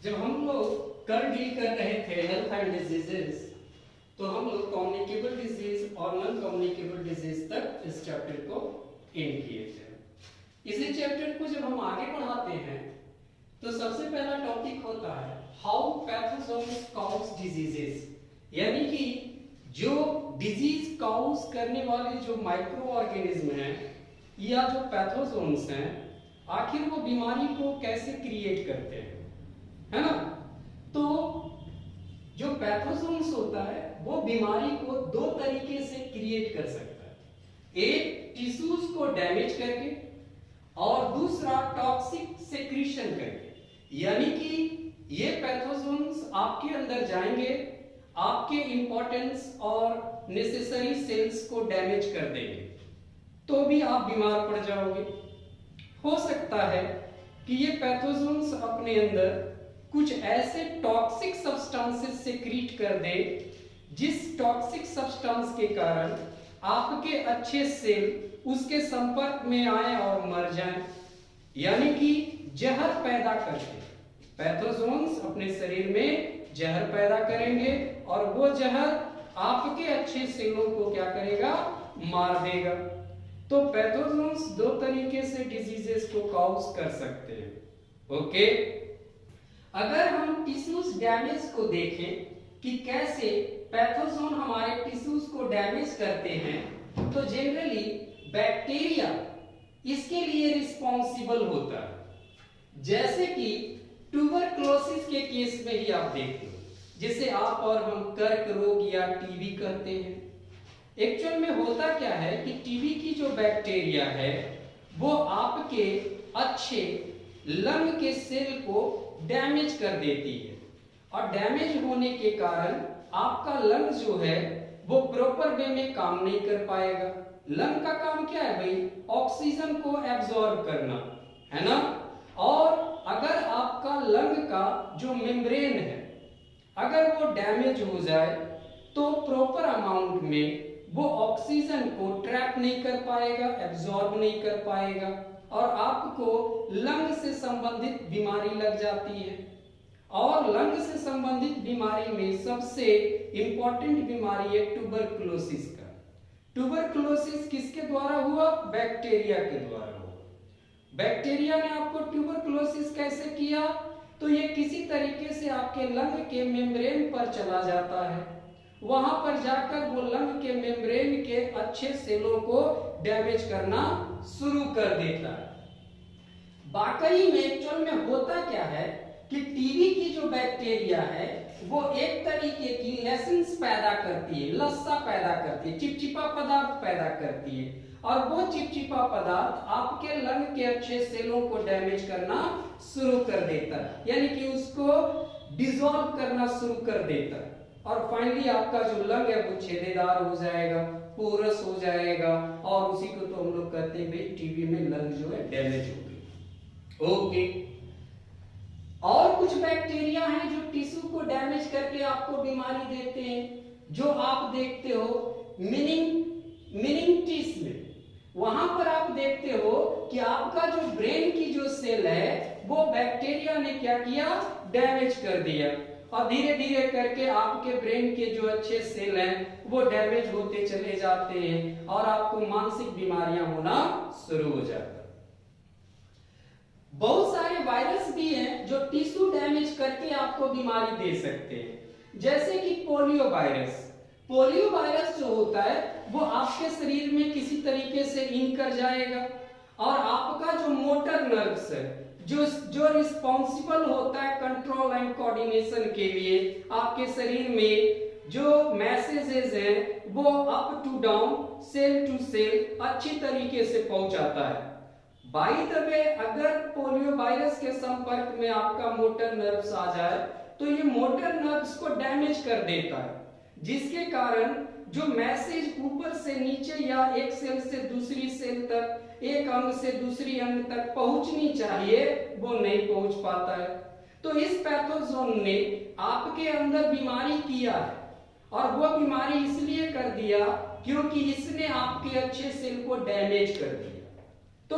जब हम लोग कल डील कर रहे थे हेल्थ एंड डिजीजेस, तो हम लोग कम्युनिकेबल डिजीज और नॉन कम्युनिकेबल डिजीज तक इस चैप्टर को एंड किए थे। इसी चैप्टर को जब हम आगे बढ़ाते हैं तो सबसे पहला टॉपिक होता है हाउ पैथोजोन्स कॉज डिजीजेस, यानी कि जो डिजीज कॉज करने वाले जो माइक्रो ऑर्गेनिज्म हैं या जो पैथोजोन्स हैं, आखिर वो बीमारी को कैसे क्रिएट करते हैं, है ना। तो जो पैथोजोन्स होता है वो बीमारी को दो तरीके से क्रिएट कर सकता है, एक टिश्यूज को डैमेज करके और दूसरा टॉक्सिक सेक्रीशन करके। यानी कि ये पैथोजोन्स आपके अंदर जाएंगे, आपके इंपॉर्टेंस और नेसेसरी सेल्स को डैमेज कर देंगे, तो भी आप बीमार पड़ जाओगे। हो सकता है कि ये पैथोजोन्स अपने अंदर कुछ ऐसे टॉक्सिक सब्सटेंसेस सेक्रीट कर दे जिस टॉक्सिक सब्सटेंस के कारण आपके अच्छे सेल उसके संपर्क में आए और मर जाएं, यानी कि जहर पैदा करते। पैथोजोन्स अपने शरीर में जहर पैदा करेंगे और वो जहर आपके अच्छे सेलों को क्या करेगा, मार देगा। तो पैथोजोन्स दो तरीके से डिजीजेस को कॉज कर सकते हैं। ओके, अगर हम टिश्यूज डैमेज को देखें कि कैसे पैथोजोन हमारे टिश्यूज को डैमेज करते हैं, तो जनरली बैक्टीरिया इसके लिए रिस्पॉन्सिबल होता है। जैसे कि ट्यूबरक्लोसिस के केस में ही आप देख लो, जिसे आप और हम कर्क रोग या टीबी कहते हैं। एक्चुअल में होता क्या है कि टीबी की जो बैक्टीरिया है वो आपके अच्छे लंग के सेल को डैमेज कर देती है, और डैमेज होने के कारण आपका लंग जो है वो प्रॉपर वे में काम नहीं कर पाएगा। लंग का काम क्या है भाई, ऑक्सीजन को एब्जॉर्ब करना, है ना। और अगर आपका लंग का जो मेम्ब्रेन है अगर वो डैमेज हो जाए तो प्रॉपर अमाउंट में वो ऑक्सीजन को ट्रैप नहीं कर पाएगा, एब्जॉर्ब नहीं कर पाएगा, और आपको लंग से संबंधित बीमारी लग जाती है। और लंग से संबंधित बीमारी में सबसे इंपॉर्टेंट बीमारी है ट्यूबरक्लोसिस का। ट्यूबरक्लोसिस किसके द्वारा हुआ, बैक्टीरिया के द्वारा हुआ। बैक्टीरिया ने आपको ट्यूबरक्लोसिस कैसे किया, तो ये किसी तरीके से आपके लंग के मेम्ब्रेन पर चला जाता है, वहां पर जाकर वो लंग के मेम्ब्रेन के अच्छे सेलों को डैमेज करना शुरू कर देता है। वाकई में एक्चुअल में होता क्या है कि टीबी की जो बैक्टीरिया है वो एक तरीके की लेसिन्स पैदा करती है, लस्सा पैदा करती है, चिपचिपा पदार्थ पैदा करती है, और वो चिपचिपा पदार्थ आपके लंग के अच्छे सेलों को डैमेज करना शुरू कर देता है, यानी कि उसको डिसॉल्व करना शुरू कर देता है, और फाइनली आपका जो लंग है वो छेदेदार हो जाएगा, पोरस हो जाएगा, और उसी को तो हम लोग कहते हैं भाई टीबी में लंग जो है डैमेज हो गई। ओके, और कुछ बैक्टीरिया हैं जो टिश्यू को डैमेज करके आपको बीमारी देते हैं, जो आप देखते हो मेनिंगिटिस में। वहां पर आप देखते हो कि आपका जो ब्रेन की जो सेल है वो बैक्टीरिया ने क्या किया, डैमेज कर दिया, और धीरे धीरे करके आपके ब्रेन के जो अच्छे सेल हैं वो डैमेज होते चले जाते हैं और आपको मानसिक बीमारियां होना शुरू हो जाता है। बहुत सारे वायरस भी हैं जो टिश्यू डैमेज करके आपको बीमारी दे सकते हैं, जैसे कि पोलियो वायरस। पोलियो वायरस जो होता है वो आपके शरीर में किसी तरीके से इन कर जाएगा, और आपका जो मोटर नर्व्स है जो रिस्पॉन्सिबल होता है कंट्रोल एंड कोऑर्डिनेशन के लिए, आपके शरीर में जो मैसेजेस हैं वो up to down, cell to cell अच्छी तरीके से पहुंचाता है। बाय द वे, अगर पोलियो वायरस के संपर्क में आपका मोटर नर्व्स आ जाए तो ये मोटर नर्व्स को डैमेज कर देता है, जिसके कारण जो मैसेज ऊपर से नीचे या एक सेल से दूसरी सेल तक, एक अंग से दूसरी अंग तक पहुंचनी चाहिए वो नहीं पहुंच पाता है। तो इस पैथोजोन ने आपके अंदर बीमारी किया है, और वो बीमारी इसलिए कर दिया क्योंकि इसने आपके अच्छे सेल को डैमेज कर दिया। तो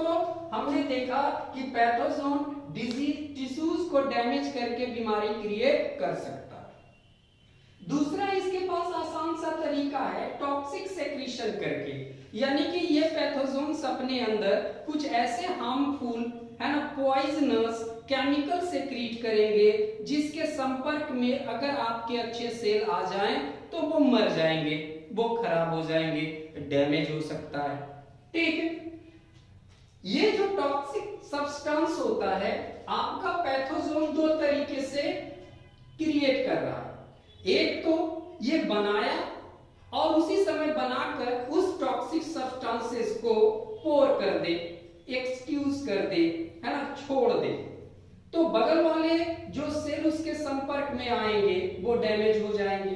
हमने देखा कि पैथोजोन डिजीज टिश्यूज को डैमेज करके बीमारी क्रिएट कर सकता है। दूसरा इसके पास आसान सा तरीका है टॉक्सिक सेक्रीशन करके, यानी कि ये पैथोजोन्स अपने अंदर कुछ ऐसे हार्मफुल है ना पॉइजनस केमिकल सेक्रीट करेंगे जिसके संपर्क में अगर आपके अच्छे सेल आ जाएं तो वो मर जाएंगे, वो खराब हो जाएंगे, डैमेज हो सकता है। ठीक है, ये जो टॉक्सिक सब्सटेंस होता है आपका पैथोजोन दो तरीके से क्रिएट कर रहा है। एक तो ये बनाया और उसी समय बनाकर उस टॉक्सिक सब्सटेंसेस को पोर कर दे, एक्सक्यूज कर दे, है ना, छोड़ दे, तो बगल वाले जो सेल उसके संपर्क में आएंगे वो डैमेज हो जाएंगे।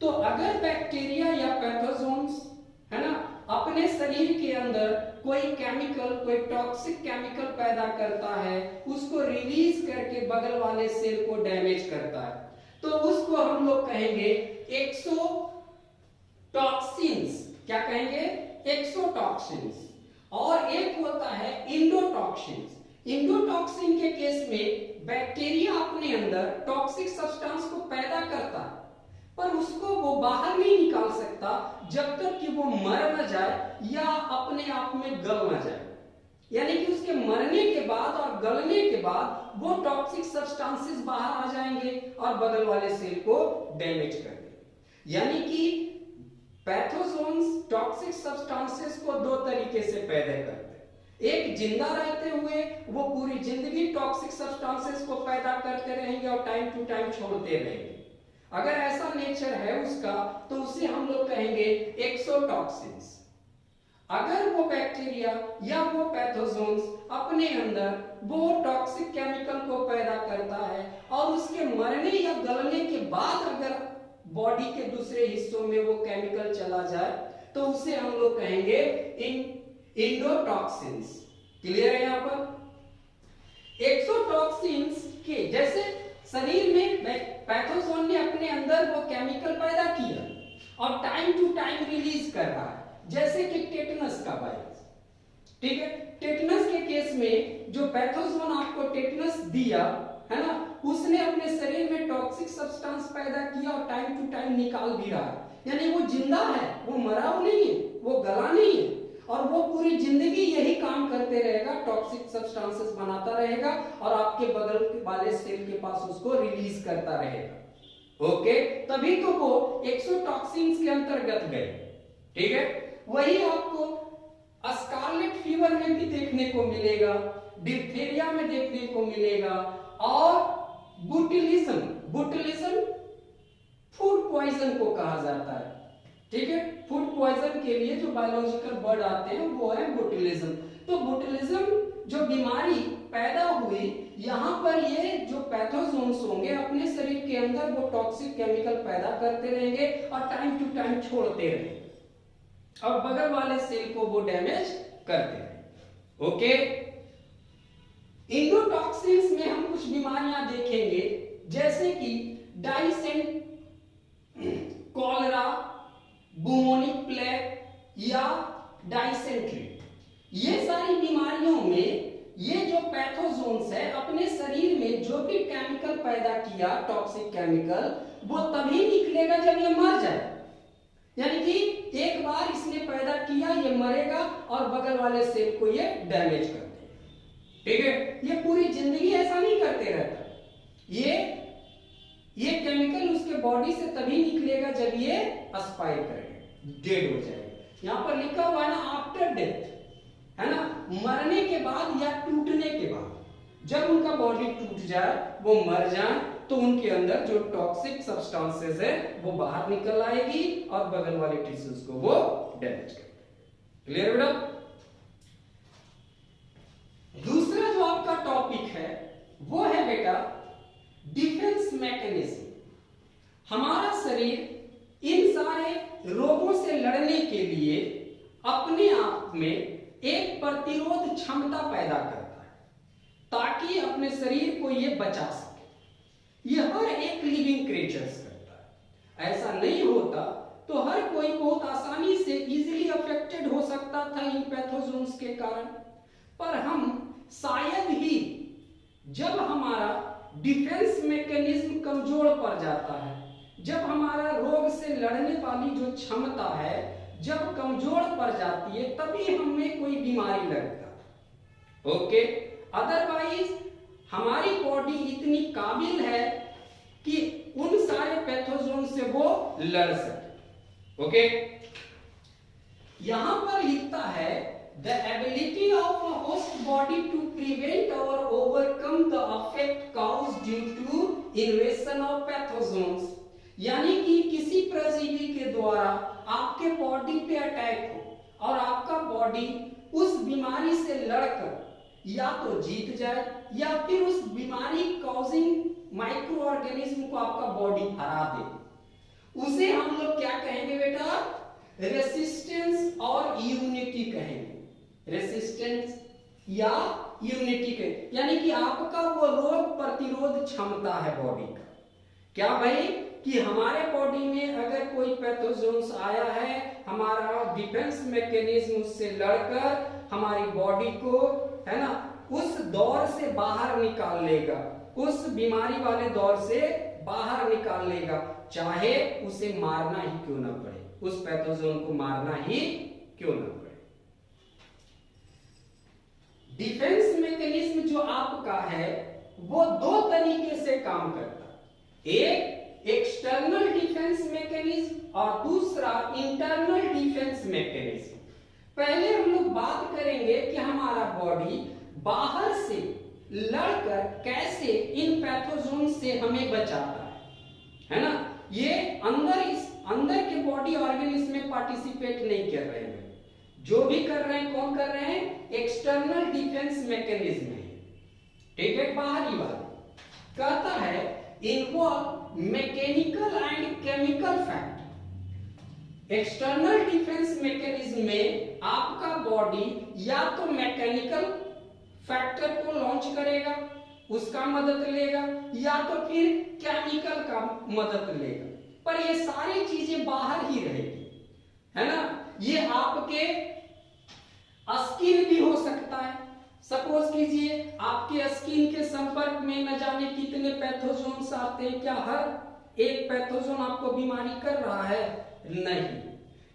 तो अगर बैक्टीरिया या पैथोजोन्स है ना अपने शरीर के अंदर कोई केमिकल, कोई टॉक्सिक केमिकल पैदा करता है, उसको रिलीज करके बगल वाले सेल को डैमेज करता है, तो उसको हम लोग कहेंगे एक्सोटॉक्सिन्स। क्या कहेंगे? एक्सोटॉक्सिन्स। और एक होता है इंडोटॉक्सिन्स। इंडोटॉक्सिन के केस में बैक्टीरिया अपने अंदर टॉक्सिक सब्सटेंस को पैदा करता है पर उसको वो बाहर नहीं निकाल सकता जब तक कि वो मर न जाए या अपने आप में गल न जाए। यानी कि उसके मरने के बाद और गलने के बाद वो टॉक्सिक सब्सटेंसेस बाहर आ जाएंगे और बगल वाले सेल को डैमेज कर देंगे। यानी कि पैथोजोन्स टॉक्सिक सब्सटेंसेस को दो तरीके से पैदा करते हैं। एक, जिंदा रहते हुए वो पूरी जिंदगी टॉक्सिक सब्सटेंसेस को पैदा करते रहेंगे और टाइम टू टाइम छोड़ते रहेंगे। अगर ऐसा नेचर है उसका तो उसे हम लोग कहेंगे एक्सोटॉक्सिन्स। अगर वो बैक्टीरिया या वो पैथोजोन्स अपने अंदर वो टॉक्सिक केमिकल को पैदा करता है और उसके मरने या गलने के बाद अगर बॉडी के दूसरे हिस्सों में वो केमिकल चला जाए तो उसे हम लोग कहेंगे इंडोटॉक्सिन्स। क्लियर है? यहां पर एक्सोटॉक्सिन्स के जैसे शरीर में पैथोजोन ने अपने अंदर वो केमिकल पैदा किया और टाइम टू टाइम रिलीज कर रहा है, जैसे कि टेटनस का वायरस। ठीक है, टेटनस के केस में जो पैथोजोन आपको टेटनस दिया है ना, उसने अपने शरीर में टॉक्सिक सब्सटेंस पैदा किया और टाइम टू टाइम निकाल भी रहा है। यानी वो जिंदा है, वो मरा नहीं है, वो गला नहीं है और वो पूरी जिंदगी यही काम करते रहेगा, टॉक्सिक सब्सटेंसेस बनाता रहेगा और आपके बगल वाले सेल के पास उसको रिलीज करता रहेगा। ओके, तभी तो वो एक्सोटॉक्सिन्स के अंतर्गत गए। ठीक है, वही आपको स्कारलेट फीवर में भी देखने को मिलेगा, डिप्थीरिया में देखने को मिलेगा और बुटिलिज्म फूड पॉइजन को कहा जाता है। ठीक है, फूड पॉइजन के लिए जो बायोलॉजिकल वर्ड आते हैं वो है बुटिलिज्म। तो बुटिलिज्म जो बीमारी पैदा हुई, यहां पर ये जो पैथोजोन्स होंगे अपने शरीर के अंदर वो टॉक्सिक केमिकल पैदा करते रहेंगे और टाइम टू टाइम छोड़ते रहेंगे और बगल वाले सेल को वो डैमेज करते रहेंगे। ओके, इंडोटॉक्सिन्स में हम कुछ बीमारियां देखेंगे जैसे कि डाइसेंट, कॉलरा, बुमोनिक प्लेग या डाइसेंट्री। ये सारी बीमारियों में ये जो पैथोजोन्स है अपने शरीर में जो भी केमिकल पैदा किया टॉक्सिक केमिकल, वो तभी निकलेगा जब ये मर जाए। यानी कि एक बार इसने पैदा किया, ये मरेगा और बगल वाले सेल को ये डैमेज कर देगा। ठीक है, ये पूरी जिंदगी ऐसा नहीं करते रहता। ये केमिकल उसके बॉडी से तभी निकलेगा जब ये एक्सपायर करेगा, डेड हो जाएगा। यहां पर लिखा हुआ है ना आफ्टर डेथ, है ना, मरने के बाद या टूटने के बाद। जब उनका बॉडी टूट जाए, वो मर जाए, तो उनके अंदर जो टॉक्सिक सब्सटेंसेस है वो बाहर निकल आएगी और बगल वाले टिश्यूज को वो डैमेज करेगा। क्लियर बेटा? दूसरा जो आपका टॉपिक है वो है बेटा डिफेंस मैकेनिज्म। हमारा शरीर इन सारे रोगों से लड़ने के लिए अपने आप में एक प्रतिरोध क्षमता पैदा करता है ताकि अपने शरीर को ये बचा सके। ये हर एक लिविंग क्रिएचर्स करता है। ऐसा नहीं होता तो हर कोई बहुत आसानी से इजीली अफेक्टेड हो सकता था इन पैथोजोन्स के कारण, पर हम शायद ही डिफेंस मैकेनिज्म कमजोर पड़ जाता है, जब हमारा रोग से लड़ने वाली जो क्षमता है जब कमजोर पड़ जाती है तभी हमें कोई बीमारी लगता है। ओके, अदरवाइज हमारी बॉडी इतनी काबिल है कि उन सारे पैथोजोन से वो लड़ सके। ओके, यहां पर लिखता है the ability of a host body to prevent और overcome the affect caused due to invasion of pathogens, यानी कि किसी परजीवी के द्वारा आपके बॉडी पे अटैक हो और आपका बॉडी उस बीमारी से लड़कर या तो जीत जाए या फिर उस बीमारी कॉजिंग माइक्रो ऑर्गेनिज्म को आपका बॉडी हरा दे, उसे हम लोग क्या कहेंगे बेटा? रेसिस्टेंस और इम्यूनिटी कहेंगे। रेसिस्टेंस या इम्यूनिटी कहेंगे, यानी कि आपका वो रोग प्रतिरोध क्षमता है बॉडी का। क्या भाई कि हमारे बॉडी में अगर कोई पैथोजोन्स आया है, हमारा डिफेंस मैकेनिज्म उससे लड़कर हमारी बॉडी को, है ना, उस दौर से बाहर निकाल लेगा, उस बीमारी वाले दौर से बाहर निकाल लेगा, चाहे उसे मारना ही क्यों ना पड़े, उस पैथोजोन को मारना ही क्यों ना पड़े। डिफेंस मैकेनिज्म जो आपका है वो दो तरीके से काम करता है, एक एक्सटर्नल डिफेंस मैकेनिज्म और दूसरा इंटरनल डिफेंस मैकेनिज्म। पहले हम लोग बात करेंगे कि हमारा बॉडी बाहर से लड़कर कैसे इन पैथोजोन से हमें बचाता है ना। ये अंदर के बॉडी ऑर्गेनिज्म में पार्टिसिपेट नहीं कर रहे हैं, जो भी कर रहे हैं कौन कर रहे हैं? एक्सटर्नल डिफेंस मैकेनिज्म है, ठीक है, बाहरी वाला। कहता है involve mechanical and chemical factor. External defence mechanism में आपका बॉडी या तो मैकेनिकल फैक्टर को लॉन्च करेगा, उसका मदद लेगा, या तो फिर केमिकल का मदद लेगा, पर ये सारी चीजें बाहर ही रहेगी, है ना। ये आपके स्किन भी हो सकता है। सपोज कीजिए आपके स्किन के संपर्क में न जाने कितने पैथोजोन्स आते हैं, क्या हर एक पैथोजोन आपको बीमारी कर रहा है? नहीं,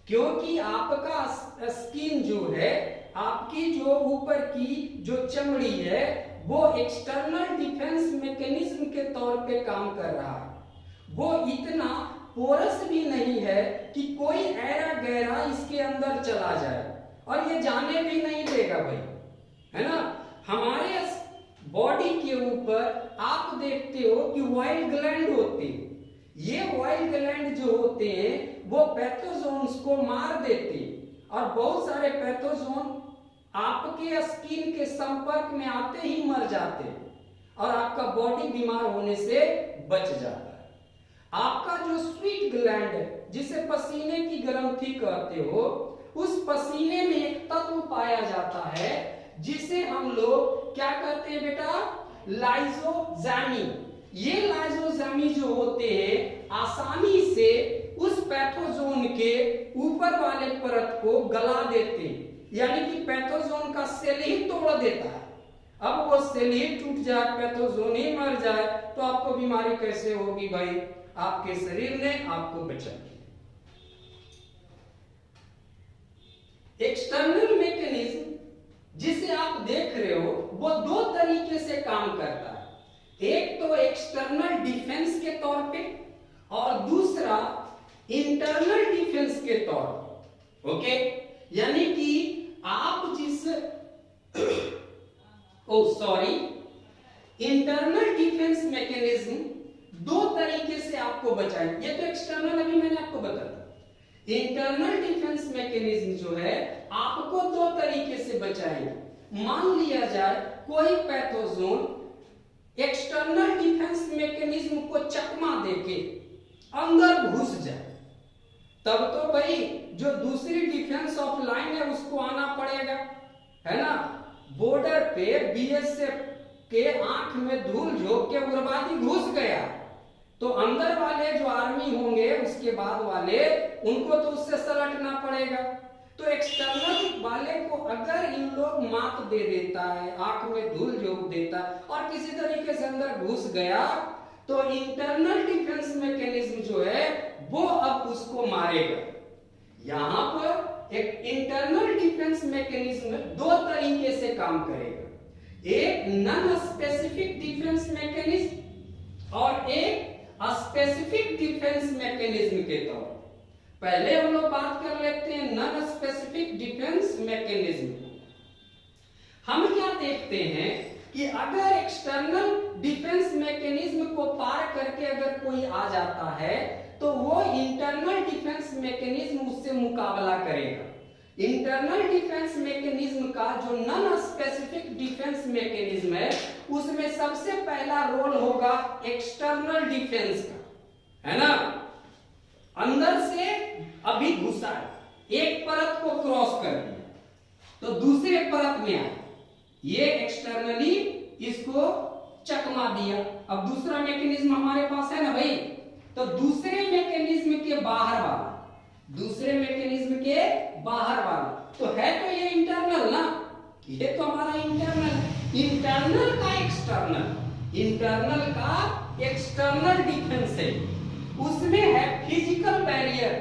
क्योंकि आपका स्किन जो है, आपकी जो ऊपर की जो चमड़ी है वो एक्सटर्नल डिफेंस मैकेनिज्म के तौर पे काम कर रहा है। वो इतना पोरस भी नहीं है कि कोई ऐरा गहरा इसके अंदर चला जाए, और ये जाने भी नहीं देगा भाई, है ना। हमारे बॉडी के ऊपर आप देखते हो कि वाइल ग्लैंड होते हैं, ये वाइल ग्लैंड जो होते हैं वो पैथोजोन्स को मार देते हैं, और बहुत सारे पैथोजोन आपके स्किन के संपर्क में आते ही मर जाते हैं और आपका बॉडी बीमार होने से बच जाता है। आपका जो स्वीट ग्लैंड है, जिसे पसीने की ग्रंथि कहते हो, उस पसीने में एक तत्व पाया जाता है जिसे हम लोग क्या कहते हैं बेटा? लाइसोजाइम। ये लाइसोजाइम जो होते हैं आसानी से उस पैथोजोन के ऊपर वाले परत को गला देते हैं, यानी कि पैथोजोन का सेल ही तोड़ देता है। अब वो सेल ही टूट जाए, पैथोजोन ही मर जाए, तो आपको बीमारी कैसे होगी भाई? आपके शरीर ने आपको बचा दिया। एक्सटर्नल मैकेनिज्म जिसे आप देख रहे हो वो दो तरीके से काम करता है, एक तो एक्सटर्नल डिफेंस के तौर पे और दूसरा इंटरनल डिफेंस के तौर पे। ओके, यानी कि आप जिस इंटरनल डिफेंस मैकेनिज्म दो तरीके से आपको बचाए। ये तो एक्सटर्नल अभी मैंने आपको बताया। इंटरनल डिफेंस मैकेनिज्म जो है आपको दो तरीके से बचाएगा। मान लिया जाए कोई पैथोजोन एक्सटर्नल डिफेंस मैकेनिज्म को चकमा देके अंदर घुस जाए, तब तो भाई जो दूसरी डिफेंस ऑफ लाइन है उसको आना पड़ेगा, है ना। बॉर्डर पे बीएसएफ के आंख में धूल झोंक के उग्रवादी घुस गया, तो अंदर वाले जो आर्मी होंगे उसके बाद वाले, उनको तो उससे सलटना पड़ेगा। तो एक्सटर्नल वाले को अगर इन लोग मात दे देता है, आंख में धूल झोंक देता है और किसी तरीके से अंदर घुस गया, तो इंटरनल डिफेंस मैकेनिज्म जो है वो अब उसको मारेगा। यहां पर एक इंटरनल डिफेंस मैकेनिज्म दो तरीके से काम करेगा, एक नॉन स्पेसिफिक डिफेंस मैकेनिज्म और एक स्पेसिफिक डिफेंस मैकेनिज्म के तौर। पहले हम लोग बात कर लेते हैं नॉन स्पेसिफिक डिफेंस मैकेनिज्म। हम क्या देखते हैं कि अगर एक्सटर्नल डिफेंस मैकेनिज्म को पार करके अगर कोई आ जाता है तो वो इंटरनल डिफेंस मैकेनिज्म उससे मुकाबला करेगा। इंटरनल डिफेंस मैकेनिज्म का जो नॉन स्पेसिफिक डिफेंस मैकेनिज्म है उसमें सबसे पहला रोल होगा एक्सटर्नल डिफेंस का, है ना। अंदर से अभी घुसा है, एक परत को क्रॉस कर दिया तो दूसरे परत में आया, ये एक्सटर्नली इसको चकमा दिया। अब दूसरा मैकेनिज्म हमारे पास है ना भाई, तो दूसरे मैकेनिज्म के बाहर वाला, दूसरे मैकेनिज्म के बाहर वाला तो है, तो ये इंटरनल ना, ये तो हमारा इंटरनल, इंटरनल का एक्सटर्नल, इंटरनल का एक्सटर्नल डिफेंस है। उसमें है फिजिकल बैरियर,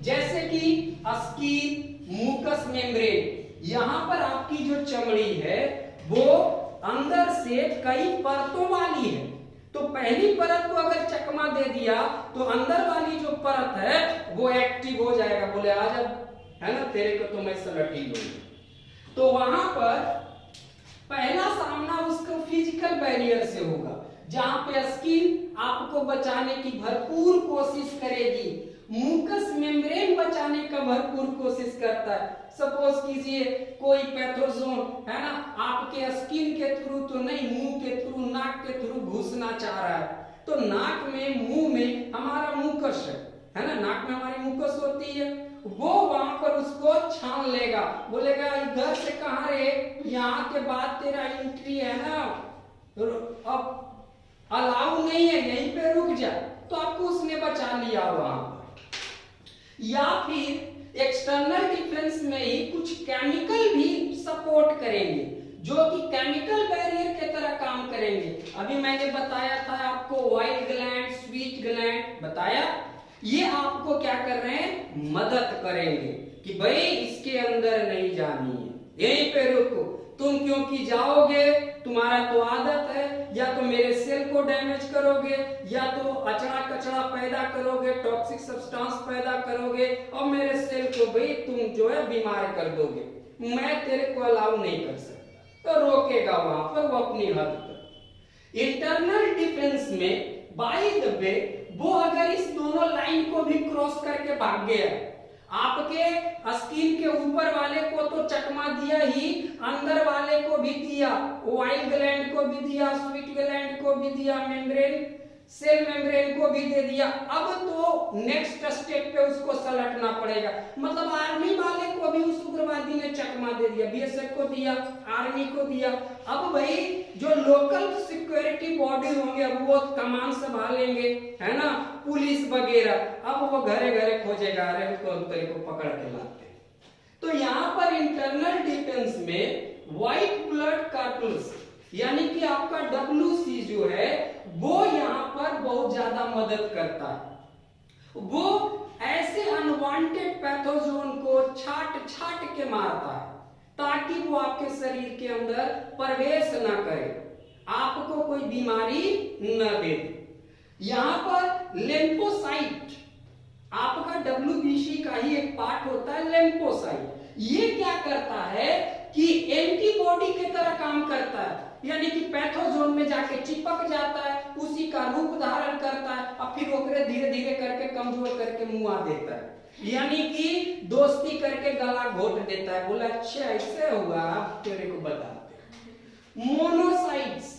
जैसे कि स्किन, म्यूकस मेम्ब्रेन। यहां पर आपकी जो चमड़ी है वो अंदर से कई परतों वाली है, तो पहली परत को अगर चकमा दे दिया तो अंदर वाली जो परत है वो एक्टिव हो जाएगा, बोले आ जा, है ना, तेरे को तो मैं सलट ही लूंगा। तो वहां पर पहला सामना उसको फिजिकल बैरियर से होगा, जहां पे स्किन आपको बचाने की भरपूर कोशिश करेगी, म्यूकस मेम्ब्रेन बचाने का भरपूर कोशिश करता है। सपोज कीजिए कोई पैथोजोन है ना आपके स्किन के थ्रू तो नहीं, मुंह के थ्रू, नाक के थ्रू घुसना चाह रहा है, तो नाक में, मुंह में हमारा म्यूकस है ना, नाक में हमारी म्यूकस होती है, वो वहां पर उसको छान लेगा, बोलेगा इधर से कहां रे, यहाँ के बाद तेरा एंट्री है ना, अब अलाउ नहीं है, यहीं पे रुक जा, तो आपको उसने बचा लिया वहां पर। या फिर एक्सटर्नल डिफेंस में ही कुछ केमिकल भी सपोर्ट करेंगे जो कि केमिकल बैरियर के तरह काम करेंगे। अभी मैंने बताया था आपको वाइट ग्लैंड, स्वीट ग्लैंड बताया, ये आपको क्या कर रहे हैं, मदद करेंगे कि भाई इसके अंदर नहीं जानी है, यहीं पे रुको, तुम क्योंकि जाओगे, तुम्हारा तो आदत है, या तो मेरे सेल को डैमेज करोगे, या तो अचड़ा कचड़ा पैदा करोगे, टॉक्सिक सब्सटेंस पैदा करोगे और मेरे सेल को भाई तुम जो है बीमार कर दोगे, मैं तेरे को अलाउ नहीं कर सकता, तो रोकेगा वहां पर वो अपनी हद पर। इंटरनल डिफेंस में बाय द वे वो अगर इस दोनों लाइन को भी क्रॉस करके भाग गया, आपके स्किन के ऊपर वाले को तो चकमा दिया ही, अंदर वाले को भी दिया, वाइट ग्लैंड को भी दिया, स्वीट ग्लैंड को भी दिया, मेम्ब्रेन, सेल मेम्ब्रेन को भी दे दिया, अब तो नेक्स्ट स्टेप पे उसको सलटना पड़ेगा। मतलब आर्मी वाले को भी उस उग्रवादी ने चकमा दे दिया, बीएसएफ को दिया, आर्मी को दिया, अब भाई जो लोकल सिक्योरिटी बॉडी होंगे अब वो कमान संभालेंगे, है ना, पुलिस वगैरह, अब वो घरे घरे खोजेगा, अरे उसको अंतरे को पकड़ के लाते। तो यहाँ पर इंटरनल डिफेंस में व्हाइट ब्लड कार्टल्स यानी कि आपका WC जो है वो यहाँ पर बहुत ज्यादा मदद करता है, वो ऐसे अनवांटेड पैथोजोन को छाट छाट के मारता है ताकि वो आपके शरीर के अंदर प्रवेश न करे, आपको कोई बीमारी न दे। यहाँ पर लिम्फोसाइट, आपका WBC का ही एक पार्ट होता है लिम्फोसाइट, ये क्या करता है कि एंटीबॉडी के तरह काम करता है, यानी कि पैथोजोन में जाके चिपक जाता है, उसी का रूप धारण करता है और फिर ओकरे धीरे धीरे करके कमजोर करके मुआ देता है, यानी कि दोस्ती करके गला घोट देता है, बोला अच्छा ऐसे हुआ, तेरे को बताते। मोनोसाइट्स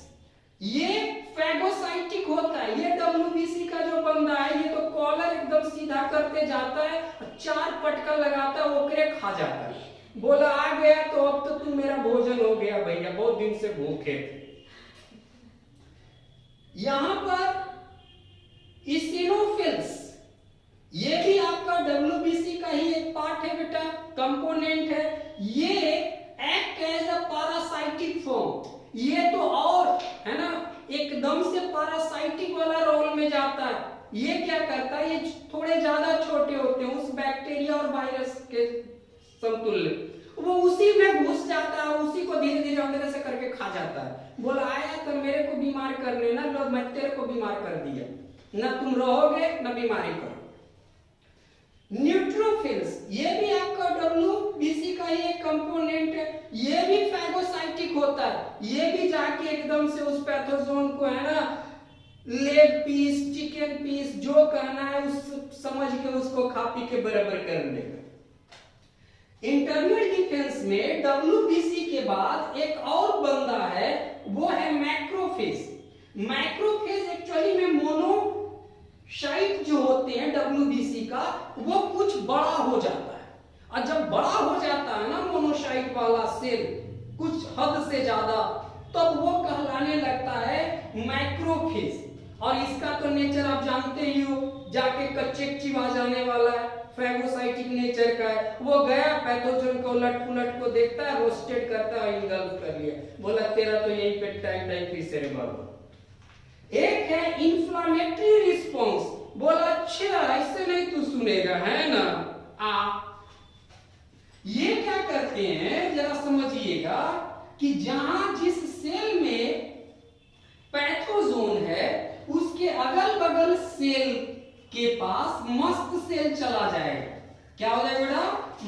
ये फैगोसाइटिक होता है, ये WBC का जो बंदा है ये तो कॉलर एकदम सीधा करते जाता है, 4 पटका लगाता है, ओकरे खा जाता है, बोला आ गया तो अब तो तुम मेरा भोजन हो गया भैया, बहुत दिन से भूखे थे। यहां पर इसिनोफिल्स, ये भी आपका WBC का ही एक पार्ट है बेटा, कंपोनेंट है, ये act as a parasitic form. ये तो और है ना एकदम से पैरासाइटिक वाला रोल में जाता है। ये क्या करता है, ये थोड़े ज्यादा छोटे होते हैं उस बैक्टीरिया और वायरस के समतुल्य, वो उसी में घुस जाता है और उसी को धीरे धीरे अंदर से करके खा जाता है। बोला आया तो मेरे को बीमार कर लेना, लो मैं तेरे को बीमार कर दिया, ना तुम रहोगे ना बीमारी करो। न्यूट्रोफिल्स, ये भी आपका WBC का ही एक कंपोनेंट है, ये भी फैगोसाइटिक होता है। ये भी जाके एकदम से उस पैथोजोन को है ना लेग पीस, चिकन पीस जो कहना है उस समझ के उसको खा पी के बराबर कर देगा। इंटरनल डिफेंस में WBC के बाद एक और बंदा है, वो है मैक्रोफेज। मैक्रोफेज एक्चुअली में मोनोसाइट जो होते हैं WBC का, वो कुछ बड़ा हो जाता है, और जब बड़ा हो जाता है ना मोनोसाइट वाला सेल कुछ हद से ज्यादा, तब वो कहलाने लगता है मैक्रोफेज। और इसका तो नेचर आप जानते ही हो, जाके कच्चे चिवा जाने वाला है, फैगोसाइटिक नेचर का है। वो गया पैथोजन को उलट पुलट को देखता है, रोस्टेड करता है, इंगल्फ कर लिया, बोला तेरा तो यहीं पे टाइम टाइम से बर्बाद। एक है इंफ्लेमेटरी रिस्पॉन्स, बोला अच्छा ऐसे नहीं तू सुनेगा है ना। ये क्या करते हैं जरा समझिएगा कि जहां जिस सेल में पैथोजोन है उसके अगल बगल सेल के पास मस्त सेल चला जाएगा। क्या हो जाएगा बेटा,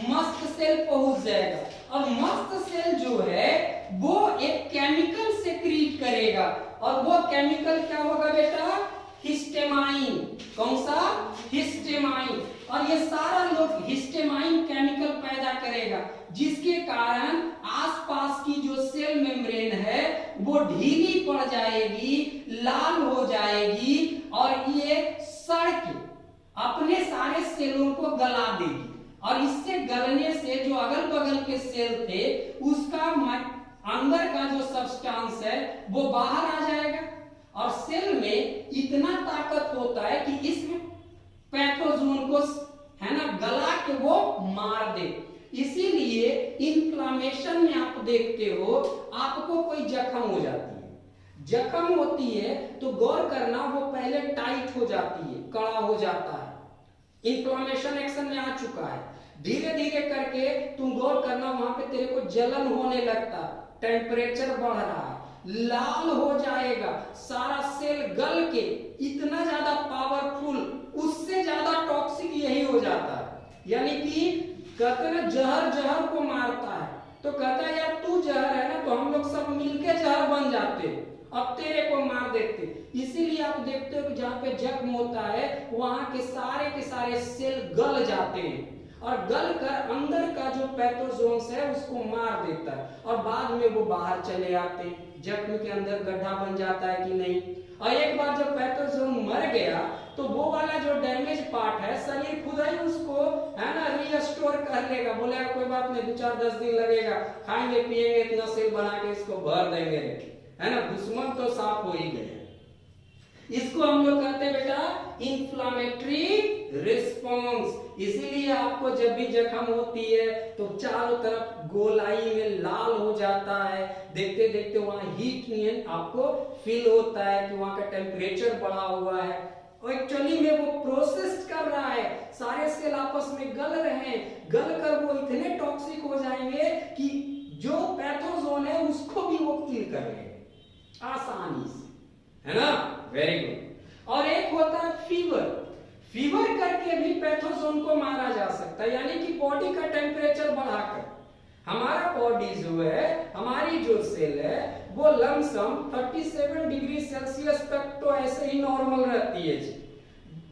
मस्त सेल पहुंच जाएगा। और मस्त सेल जो है वो एक केमिकल सेक्रीट करेगा, और वो केमिकल क्या होगा बेटा, हिस्टेमाइन। कौन सा, हिस्टेमाइन। और ये सारा लोग हिस्टेमाइन केमिकल पैदा करेगा, जिसके कारण आसपास की जो सेल मेम्ब्रेन है वो ढीली पड़ जाएगी, लाल हो जाएगी, और ये सड़ के अपने सारे सेलों को गला देगी। और इससे गलने से जो अगल बगल के सेल थे उसका अंदर का जो सब्सटेंस है वो बाहर आ जाएगा। और सेल में इतना ताकत होता है कि इस पैथोजोन को है ना गला के वो मार दे। इसीलिए इन्फ्लामेशन में आप देखते हो आपको कोई जख्म हो जाती है, जख्म होती है तो गौर करना वो पहले टाइट हो जाती है, कड़ा हो जाता है, इन्फ्लामेशन एक्शन में आ चुका है। धीरे धीरे करके तुम गौर करना वहां पे तेरे को जलन होने लगता, टेम्परेचर बढ़ रहा है, लाल हो जाएगा, सारा सेल गल के इतना ज्यादा पावरफुल, उससे ज्यादा टॉक्सिक यही हो जाता है। यानी कि कहते हैं जहर जहर को मारता है, तो कहता है यार तू जहर है ना, तो हम लोग सब मिलके जहर बन जाते, अब तेरे को मार देते। इसीलिए आप देखते हो कि जहां पे जख्म होता है वहां के सारे सेल गल जाते हैं, और गल कर अंदर का जो पैथोजोन्स है उसको मार देता है, और बाद में वो बाहर चले आते हैं। जख्म के अंदर गड्ढा बन जाता है कि नहीं। और एक बार जब पैथोजोन मर गया तो वो वाला जो डैमेज पार्ट है शरीर खुद ही उसको है ना रीस्टोर कर लेगा। बोलेगा कोई बात नहीं, 2-4-10 दिन लगेगा, खाएंगे पिएंगे, इतना सेल बना के इसको भर देंगे, है ना, दुश्मन तो साफ हो ही गए। इसको हम लोग कहते हैं बेटा इन्फ्लामेटरी रिस्पॉन्स। इसीलिए आपको जब भी जख्म होती है तो चारों तरफ गोलाई में लाल हो जाता है, देखते देखते वहां हीट नहीं आपको फील होता है कि वहां का टेम्परेचर बढ़ा हुआ है, और एक्चुअली में वो प्रोसेस कर रहा है, सारे सेल आपस में गल रहे हैं, गल कर वो इतने टॉक्सिक हो जाएंगे कि जो पैथोजोन है उसको भी वो किल कर लेंगे आसानी से, है ना। Very good. और एक होता है फीवर। फीवर करके भी पैथोजोन को मारा जा सकता है, यानी कि बॉडी का टेम्परेचर बढ़ाकर। हमारा बॉडी जो है, हमारी जो सेल है वो लमसम 37 डिग्री सेल्सियस तक तो ऐसे ही नॉर्मल रहती है।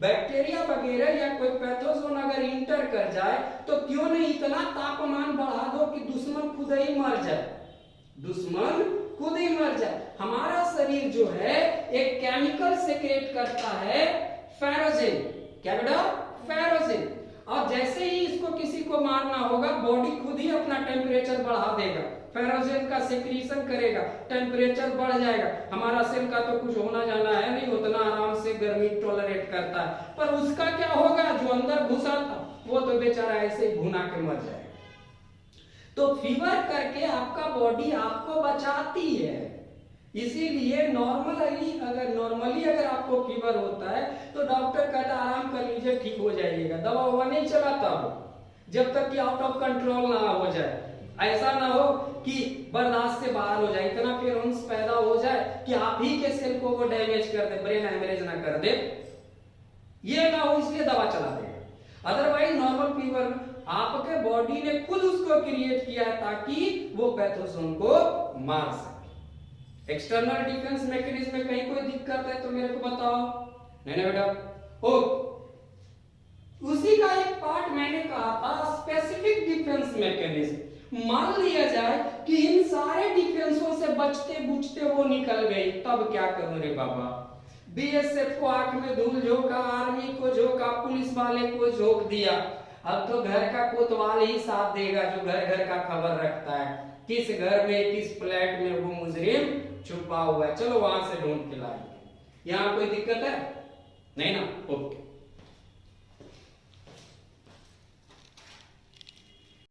बैक्टीरिया वगैरह या कोई पैथोजोन अगर इंटर कर जाए तो क्यों नहीं इतना तापमान बढ़ा दो कि दुश्मन खुद ही मर जाए, दुश्मन खुद ही मर जाए। हमारा शरीर जो है एक केमिकल सेक्रेट करता है फेरोजिन। क्या बेटा? फेरोजिन। और जैसे ही इसको किसी को मारना होगा बॉडी खुद ही अपना टेम्परेचर बढ़ा देगा, फेरोजिन का सेक्रीशन करेगा, टेम्परेचर बढ़ जाएगा। हमारा सेल का तो कुछ होना जाना है नहीं, उतना आराम से गर्मी टॉलरेट करता है, पर उसका क्या होगा जो अंदर घुसा था वो तो बेचारा ऐसे ही भुना के मर जाएगा। तो फीवर करके आपका बॉडी आपको बचाती है। इसीलिए नॉर्मली अगर आपको फीवर होता है तो डॉक्टर कहता है आराम कर लीजिए, ठीक हो जाइएगा, दवा ववा नहीं चलाता हो जब तक कि आउट ऑफ कंट्रोल ना हो जाए। ऐसा ना हो कि बर्दाश्त से बाहर हो जाए, इतना फिर पैदा हो जाए कि आप ही के सेल को वो डैमेज कर दे, ब्रेन हैमरेज ना कर दे, ये ना हो इसलिए दवा चला देगा। अदरवाइज नॉर्मल फीवर आपके बॉडी ने खुद उसको क्रिएट किया है ताकि वो पैथोजन को मार सके। एक्सटर्नल डिफेंस मैकेनिज्म में कहीं कोई दिक्कत है तो मेरे को बताओ। नहीं ना बेटा। ओ उसी का एक पार्ट मैंने कहा था स्पेसिफिक डिफेंस मैकेनिज्म। मान लिया जाए कि इन सारे डिफेंसों से बचते बुझते वो निकल गई, तब क्या करूं रे बाबा? बीएसएफ को आंख में धूल झोंका, आर्मी को झोंका, पुलिस वाले को झोंक दिया, अब तो घर का कोतवाल ही साथ देगा जो घर घर का खबर रखता है, किस घर में किस फ्लैट में वो मुजरिम छुपा हुआ है, चलो वहां से ढूंढ के लाएंगे। यहाँ कोई दिक्कत है? नहीं ना? ओके।